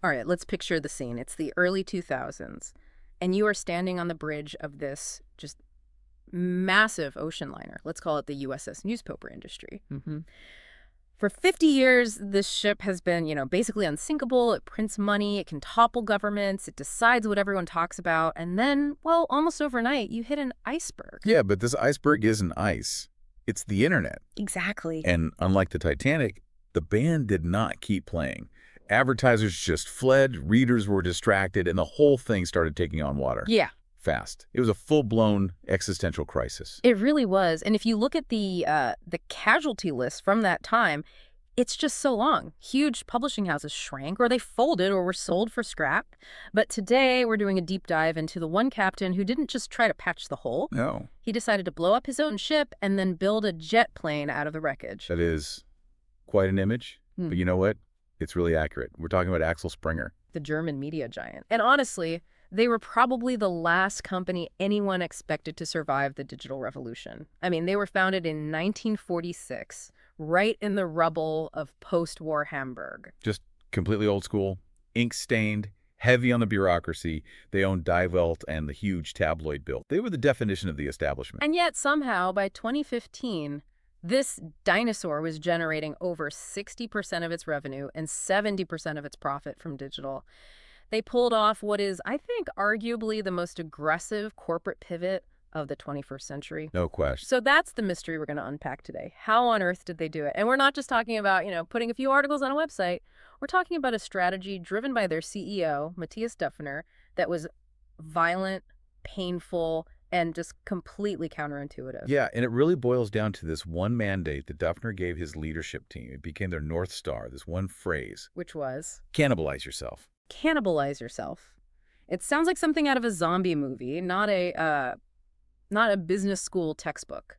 All right, let's picture the scene. It's the early 2000s, and you are standing on the bridge of this just massive ocean liner. Let's call it the USS newspaper industry. For 50 years, this ship has been, basically unsinkable. It prints money, it can topple governments, it decides what everyone talks about, and then, well, almost overnight, you hit an iceberg. Yeah, but this iceberg isn't ice. It's the internet. Exactly. And unlike the Titanic, the band did not keep playing. Advertisers just fled, readers were distracted, and the whole thing started taking on water. Yeah. Fast. It was a full-blown existential crisis. It really was. And if you look at the casualty list from that time, it's just so long. Huge publishing houses shrank, or they folded, or were sold for scrap. But today, we're doing a deep dive into the one captain who didn't just try to patch the hole. No. He decided to blow up his own ship and then build a jet plane out of the wreckage. That is quite an image, but you know what? It's really accurate. We're talking about Axel Springer. The German media giant. And honestly, they were probably the last company anyone expected to survive the digital revolution. I mean, they were founded in 1946, right in the rubble of post-war Hamburg. Just completely old school, ink-stained, heavy on the bureaucracy. They owned Die Welt and the huge tabloid bill. They were the definition of the establishment. And yet somehow, by 2015, this dinosaur was generating over 60% of its revenue and 70% of its profit from digital. They pulled off what is, I think, arguably the most aggressive corporate pivot of the 21st century. No question. So that's the mystery we're going to unpack today. How on earth did they do it? And we're not just talking about, putting a few articles on a website. We're talking about a strategy driven by their CEO, Matthias Döpfner, that was violent, painful, and just completely counterintuitive. Yeah, and it really boils down to this one mandate that Döpfner gave his leadership team. It became their North Star, this one phrase. Which was? Cannibalize yourself. Cannibalize yourself. It sounds like something out of a zombie movie, not a business school textbook.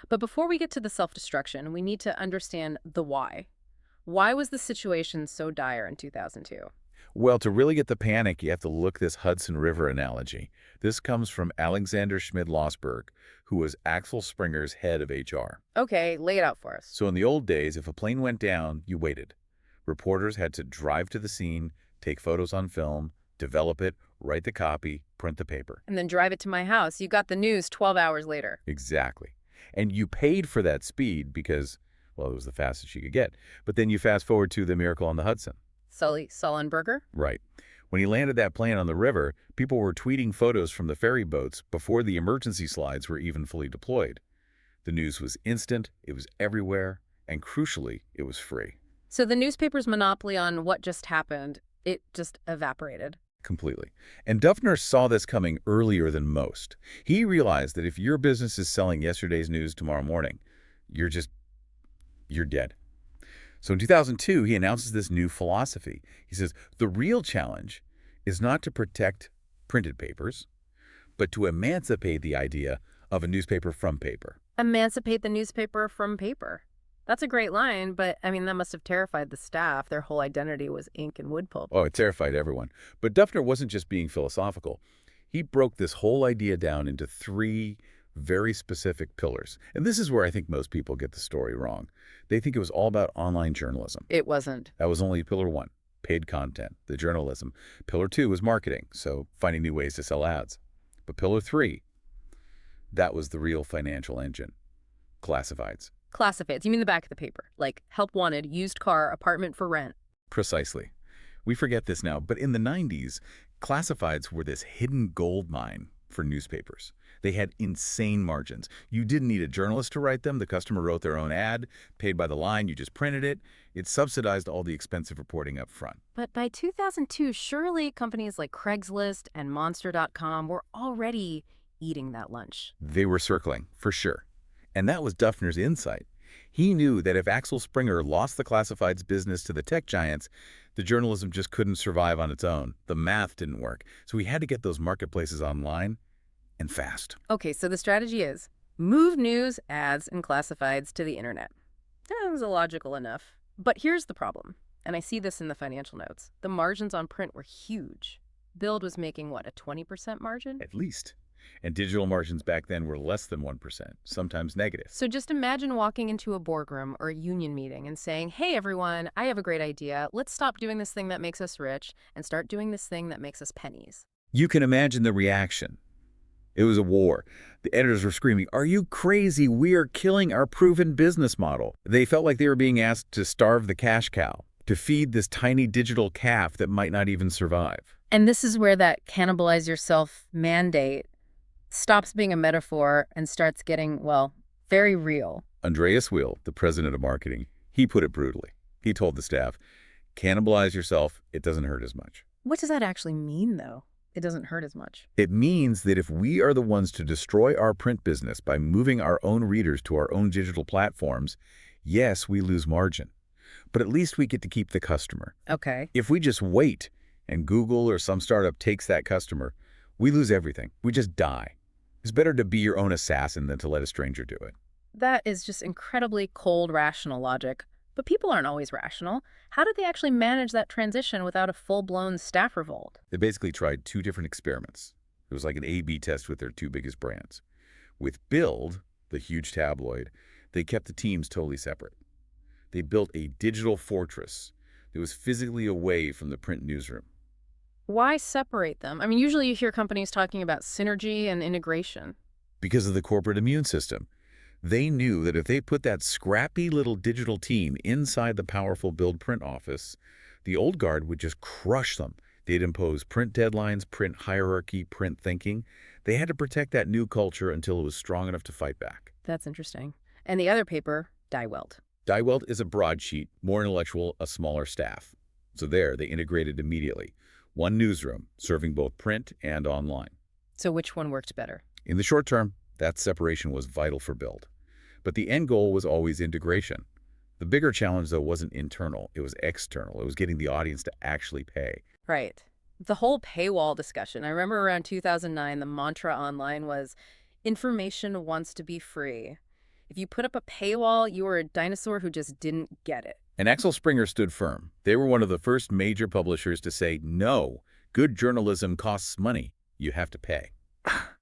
But before we get to the self-destruction, we need to understand the why. Why was the situation so dire in 2002? Well, to really get the panic, you have to look this Hudson River analogy. This comes from Alexander Schmid-Lossberg, who was Axel Springer's head of HR. Okay, lay it out for us. So in the old days, if a plane went down, you waited. Reporters had to drive to the scene, take photos on film, develop it, write the copy, print the paper. And then drive it to my house. You got the news 12 hours later. Exactly. And you paid for that speed because, well, it was the fastest you could get. But then you fast forward to the Miracle on the Hudson. Sully Sullenberger? Right. When he landed that plane on the river, people were tweeting photos from the ferry boats before the emergency slides were even fully deployed. The news was instant, it was everywhere, and crucially, it was free. So the newspaper's monopoly on what just happened, it just evaporated. Completely. And Döpfner saw this coming earlier than most. He realized that if your business is selling yesterday's news tomorrow morning, you're dead. So in 2002, he announces this new philosophy. He says, the real challenge is not to protect printed papers, but to emancipate the idea of a newspaper from paper. Emancipate the newspaper from paper. That's a great line, but, that must have terrified the staff. Their whole identity was ink and wood pulp. Oh, it terrified everyone. But Döpfner wasn't just being philosophical. He broke this whole idea down into three very specific pillars. And this is where I think most people get the story wrong. They think it was all about online journalism. It wasn't. That was only pillar one, paid content, the journalism. Pillar two was marketing, so finding new ways to sell ads. But pillar three, that was the real financial engine, classifieds. Classifieds. You mean the back of the paper, like help wanted, used car, apartment for rent. Precisely. We forget this now, but in the 90s, classifieds were this hidden gold mine for newspapers. They had insane margins. You didn't need a journalist to write them. The customer wrote their own ad, paid by the line, you just printed it. It subsidized all the expensive reporting up front. But by 2002, surely companies like Craigslist and Monster.com were already eating that lunch. They were circling, for sure. And that was Döpfner's insight. He knew that if Axel Springer lost the classifieds business to the tech giants, the journalism just couldn't survive on its own. The math didn't work. So he had to get those marketplaces online and fast. Okay, so the strategy is move news, ads, and classifieds to the internet. That was illogical enough. But here's the problem, and I see this in the financial notes. The margins on print were huge. Build was making, what, a 20% margin? At least. And digital margins back then were less than 1%, sometimes negative. So just imagine walking into a boardroom or a union meeting and saying, hey, everyone, I have a great idea. Let's stop doing this thing that makes us rich and start doing this thing that makes us pennies. You can imagine the reaction. It was a war. The editors were screaming, "Are you crazy? We are killing our proven business model." They felt like they were being asked to starve the cash cow, to feed this tiny digital calf that might not even survive. And this is where that cannibalize yourself mandate stops being a metaphor and starts getting, well, very real. Andreas Weil, the president of marketing, he put it brutally. He told the staff, "Cannibalize yourself. It doesn't hurt as much." What does that actually mean, though? It doesn't hurt as much. It means that if we are the ones to destroy our print business by moving our own readers to our own digital platforms, yes, we lose margin. But at least we get to keep the customer. Okay. If we just wait and Google or some startup takes that customer, we lose everything. We just die. It's better to be your own assassin than to let a stranger do it. That is just incredibly cold, rational logic. But people aren't always rational. How did they actually manage that transition without a full-blown staff revolt? They basically tried two different experiments. It was like an A/B test with their two biggest brands. With Build, the huge tabloid, they kept the teams totally separate. They built a digital fortress that was physically away from the print newsroom. Why separate them? I mean, usually you hear companies talking about synergy and integration. Because of the corporate immune system. They knew that if they put that scrappy little digital team inside the powerful Build print office, the old guard would just crush them. They'd impose print deadlines, print hierarchy, print thinking. They had to protect that new culture until it was strong enough to fight back. That's interesting. And the other paper, Die Welt. Die Welt is a broadsheet, more intellectual, a smaller staff. So there, they integrated immediately. One newsroom, serving both print and online. So which one worked better? In the short term, that separation was vital for Build. But the end goal was always integration. The bigger challenge, though, wasn't internal. It was external. It was getting the audience to actually pay. Right. The whole paywall discussion. I remember around 2009, the mantra online was, information wants to be free. If you put up a paywall, you were a dinosaur who just didn't get it. And Axel Springer stood firm. They were one of the first major publishers to say, no, good journalism costs money. You have to pay.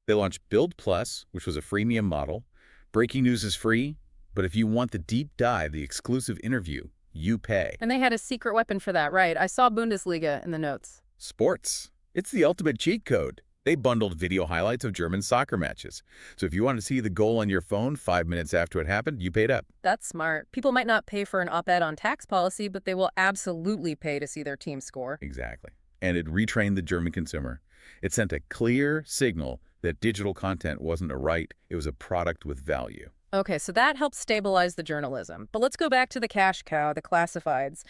They launched Build Plus, which was a freemium model. Breaking news is free, but if you want the deep dive, the exclusive interview, you pay. And they had a secret weapon for that, right? I saw Bundesliga in the notes. Sports. It's the ultimate cheat code. They bundled video highlights of German soccer matches. So if you want to see the goal on your phone 5 minutes after it happened, you paid up. That's smart. People might not pay for an op-ed on tax policy, but they will absolutely pay to see their team score. Exactly. And it retrained the German consumer. It sent a clear signal that digital content wasn't a right, it was a product with value. Okay, so that helps stabilize the journalism. But let's go back to the cash cow, the classifieds.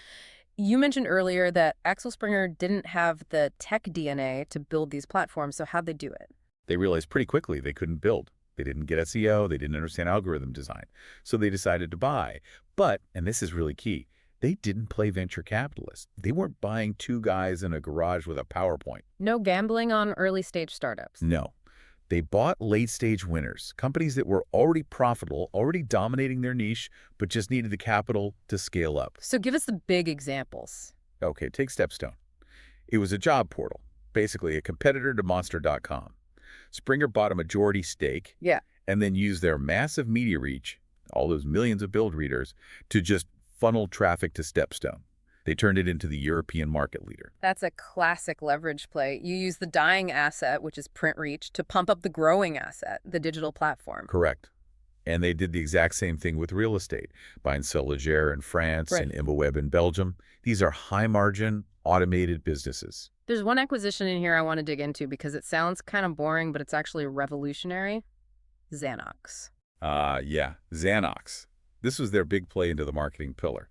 You mentioned earlier that Axel Springer didn't have the tech DNA to build these platforms, so how'd they do it? They realized pretty quickly they couldn't build. They didn't get SEO, they didn't understand algorithm design. So they decided to buy. But, and this is really key, they didn't play venture capitalist. They weren't buying two guys in a garage with a PowerPoint. No gambling on early-stage startups. No. They bought late-stage winners, companies that were already profitable, already dominating their niche, but just needed the capital to scale up. So give us the big examples. Okay, take Stepstone. It was a job portal, basically a competitor to Monster.com. Springer bought a majority stake and then used their massive media reach, all those millions of Build readers, to just funnel traffic to Stepstone. They turned it into the European market leader. That's a classic leverage play. You use the dying asset, which is print reach, to pump up the growing asset, the digital platform. Correct. And they did the exact same thing with real estate, buying Solager in France and Immoweb in Belgium. These are high-margin, automated businesses. There's one acquisition in here I want to dig into because it sounds kind of boring, but it's actually revolutionary. Xanox. Yeah, Xanox. This was their big play into the marketing pillar.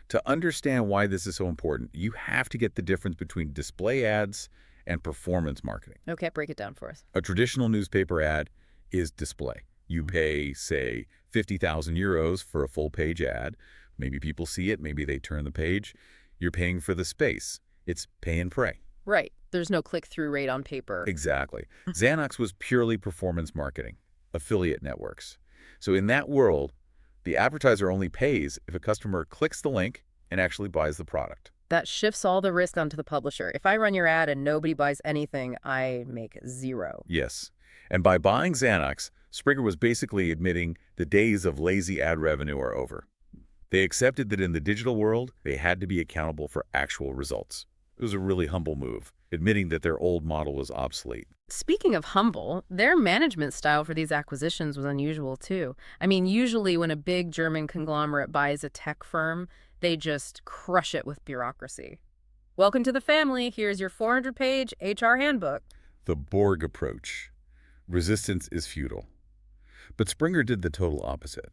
To understand why this is so important, you have to get the difference between display ads and performance marketing. Okay, break it down for us. A traditional newspaper ad is display. You pay, say, 50,000 euros for a full-page ad. Maybe people see it, maybe they turn the page. You're paying for the space. It's pay and pray. Right. There's no click-through rate on paper. Exactly. Xanox was purely performance marketing, affiliate networks. So in that world, the advertiser only pays if a customer clicks the link and actually buys the product. That shifts all the risk onto the publisher. If I run your ad and nobody buys anything, I make zero. Yes. And by buying Xanax, Springer was basically admitting the days of lazy ad revenue are over. They accepted that in the digital world, they had to be accountable for actual results. It was a really humble move, admitting that their old model was obsolete. Speaking of humble, their management style for these acquisitions was unusual too. I mean, usually when a big German conglomerate buys a tech firm, they just crush it with bureaucracy. Welcome to the family. Here's your 400-page HR handbook. The Borg approach. Resistance is futile. But Springer did the total opposite.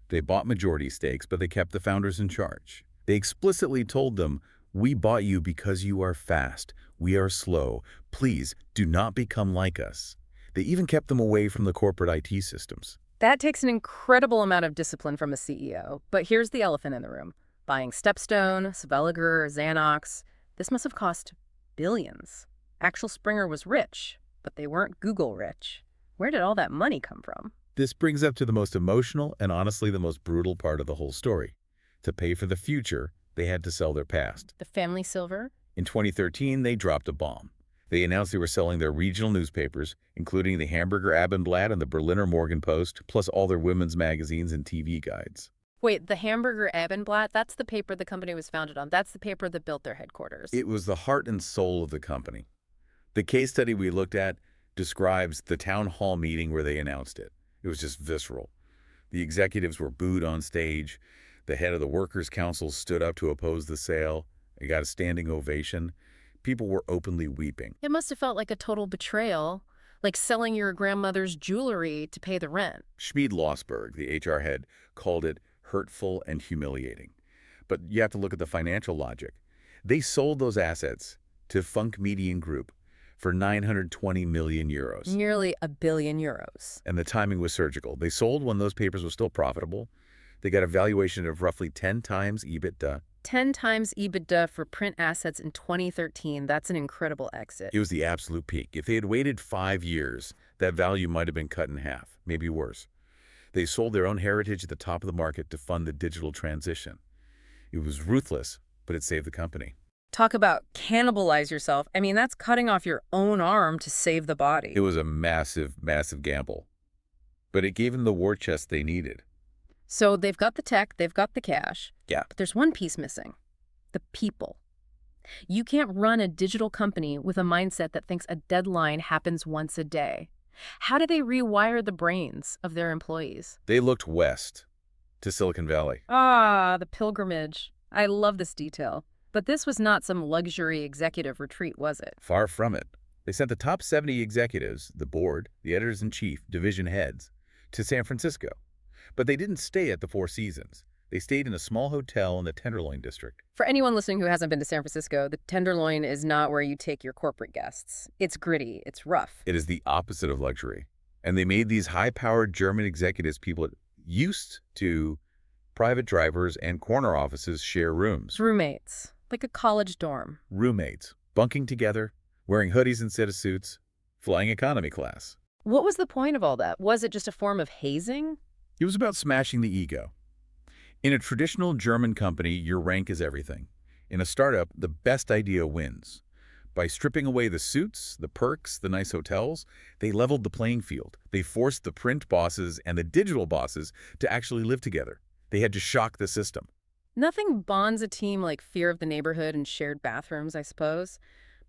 They bought majority stakes, but they kept the founders in charge. They explicitly told them, "We bought you because you are fast. We are slow. Please do not become like us." They even kept them away from the corporate IT systems. That takes an incredible amount of discipline from a CEO. But here's the elephant in the room. Buying Stepstone, Saveliger, Xanax, this must have cost billions. Axel Springer was rich, but they weren't Google rich. Where did all that money come from? This brings up to the most emotional and honestly the most brutal part of the whole story. To pay for the future, they had to sell their past. The family silver? In 2013, they dropped a bomb. They announced they were selling their regional newspapers, including the Hamburger Abendblatt and the Berliner Morgenpost, plus all their women's magazines and TV guides. Wait, the Hamburger Abendblatt, that's the paper the company was founded on. That's the paper that built their headquarters. It was the heart and soul of the company. The case study we looked at describes the town hall meeting where they announced it. It was just visceral. The executives were booed on stage. The head of the Workers' Council stood up to oppose the sale. It got a standing ovation. People were openly weeping. It must have felt like a total betrayal, like selling your grandmother's jewelry to pay the rent. Schmid Lossberg, the HR head, called it hurtful and humiliating. But you have to look at the financial logic. They sold those assets to Funk Median Group for 920 million euros. Nearly €1 billion. And the timing was surgical. They sold when those papers were still profitable. They got a valuation of roughly 10 times EBITDA. 10 times EBITDA for print assets in 2013. That's an incredible exit. It was the absolute peak. If they had waited 5 years, that value might have been cut in half, maybe worse. They sold their own heritage at the top of the market to fund the digital transition. It was ruthless, but it saved the company. Talk about cannibalize yourself. I mean, that's cutting off your own arm to save the body. It was a massive, massive gamble. But it gave them the war chest they needed. So they've got the tech, they've got the cash. Yeah. But there's one piece missing. The people. You can't run a digital company with a mindset that thinks a deadline happens once a day. How do they rewire the brains of their employees? They looked west to Silicon Valley. Ah, the pilgrimage. I love this detail. But this was not some luxury executive retreat, was it? Far from it. They sent the top 70 executives, the board, the editors-in-chief, division heads, to San Francisco. But they didn't stay at the Four Seasons. They stayed in a small hotel in the Tenderloin district. For anyone listening who hasn't been to San Francisco, the Tenderloin is not where you take your corporate guests. It's gritty. It's rough. It is the opposite of luxury. And they made these high-powered German executives, people used to private drivers and corner offices, share rooms. Roommates. Like a college dorm. Roommates, bunking together, wearing hoodies instead of suits, flying economy class. What was the point of all that? Was it just a form of hazing? It was about smashing the ego. In a traditional German company, your rank is everything. In a startup, the best idea wins. By stripping away the suits, the perks, the nice hotels, they leveled the playing field. They forced the print bosses and the digital bosses to actually live together. They had to shock the system. Nothing bonds a team like fear of the neighborhood and shared bathrooms, I suppose.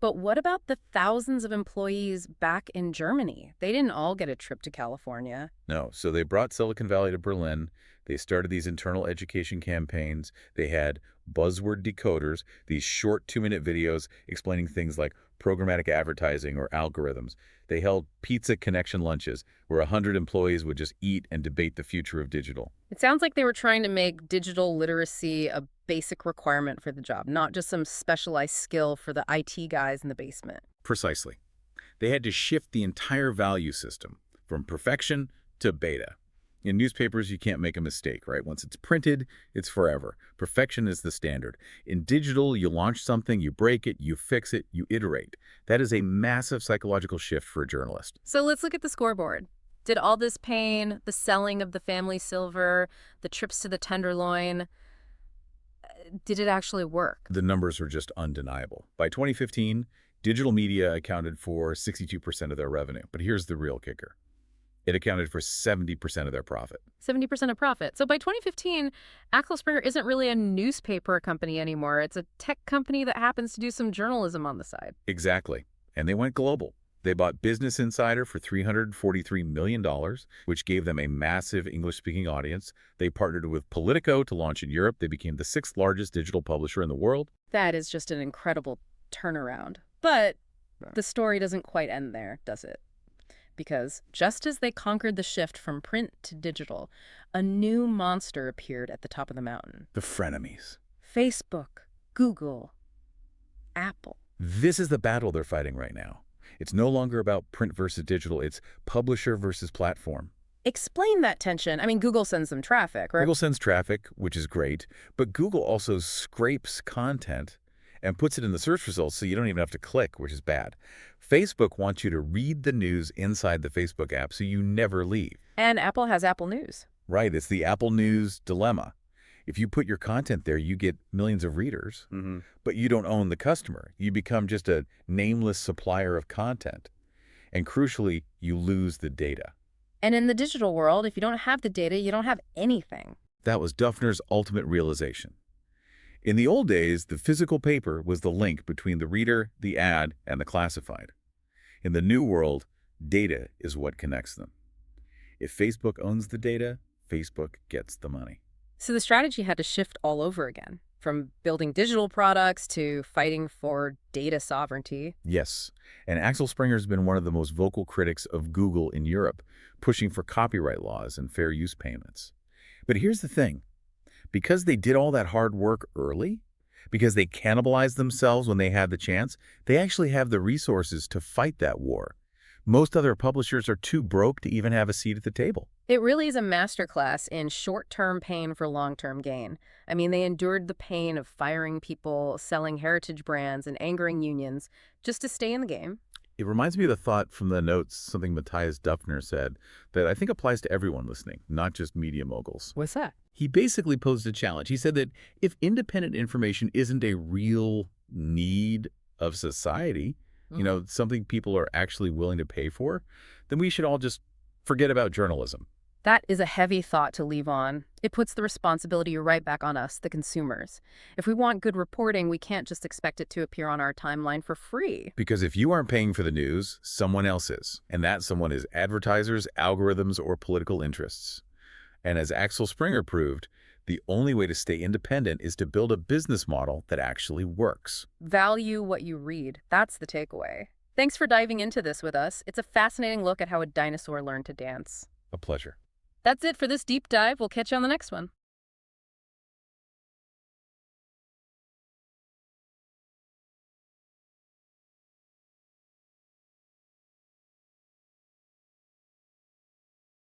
But what about the thousands of employees back in Germany? They didn't all get a trip to California. No, so they brought Silicon Valley to Berlin. They started these internal education campaigns. They had buzzword decoders, these short 2-minute videos explaining things like programmatic advertising or algorithms. They held pizza connection lunches where 100 employees would just eat and debate the future of digital. It sounds like they were trying to make digital literacy a basic requirement for the job, not just some specialized skill for the IT guys in the basement. Precisely. They had to shift the entire value system from perfection to beta. In newspapers, you can't make a mistake, right? Once it's printed, it's forever. Perfection is the standard. In digital, you launch something, you break it, you fix it, you iterate. That is a massive psychological shift for a journalist. So let's look at the scoreboard. Did all this pain, the selling of the family silver, the trips to the Tenderloin, did it actually work? The numbers are just undeniable. By 2015, digital media accounted for 62% of their revenue. But here's the real kicker. It accounted for 70% of their profit. 70% of profit. So by 2015, Axel Springer isn't really a newspaper company anymore. It's a tech company that happens to do some journalism on the side. Exactly. And they went global. They bought Business Insider for $343 million, which gave them a massive English-speaking audience. They partnered with Politico to launch in Europe. They became the 6th largest digital publisher in the world. That is just an incredible turnaround. But the story doesn't quite end there, does it? Because just as they conquered the shift from print to digital, a new monster appeared at the top of the mountain. The frenemies. Facebook, Google, Apple. This is the battle they're fighting right now. It's no longer about print versus digital. It's publisher versus platform. Explain that tension. I mean, Google sends them traffic, right? Google sends traffic, which is great, but Google also scrapes content and puts it in the search results so you don't even have to click, which is bad. Facebook wants you to read the news inside the Facebook app so you never leave. And Apple has Apple News. Right, it's the Apple News dilemma. If you put your content there, you get millions of readers, but you don't own the customer. You become just a nameless supplier of content. And crucially, you lose the data. And in the digital world, if you don't have the data, you don't have anything. That was Duffner's ultimate realization. In the old days, the physical paper was the link between the reader, the ad, and the classified. In the new world, data is what connects them. If Facebook owns the data, Facebook gets the money. So the strategy had to shift all over again, from building digital products to fighting for data sovereignty. Yes, and Axel Springer's been one of the most vocal critics of Google in Europe, pushing for copyright laws and fair use payments. But here's the thing. Because they did all that hard work early, because they cannibalized themselves when they had the chance, they actually have the resources to fight that war. Most other publishers are too broke to even have a seat at the table. It really is a masterclass in short-term pain for long-term gain. I mean, they endured the pain of firing people, selling heritage brands, and angering unions just to stay in the game. It reminds me of the thought from the notes, something Matthias Duffner said, that I think applies to everyone listening, not just media moguls. What's that? He basically posed a challenge. He said that if independent information isn't a real need of society, something people are actually willing to pay for, then we should all just forget about journalism. That is a heavy thought to leave on. It puts the responsibility right back on us, the consumers. If we want good reporting, we can't just expect it to appear on our timeline for free. Because if you aren't paying for the news, someone else is. And that someone is advertisers, algorithms, or political interests. And as Axel Springer proved, the only way to stay independent is to build a business model that actually works. Value what you read. That's the takeaway. Thanks for diving into this with us. It's a fascinating look at how a dinosaur learned to dance. A pleasure. That's it for this deep dive. We'll catch you on the next one.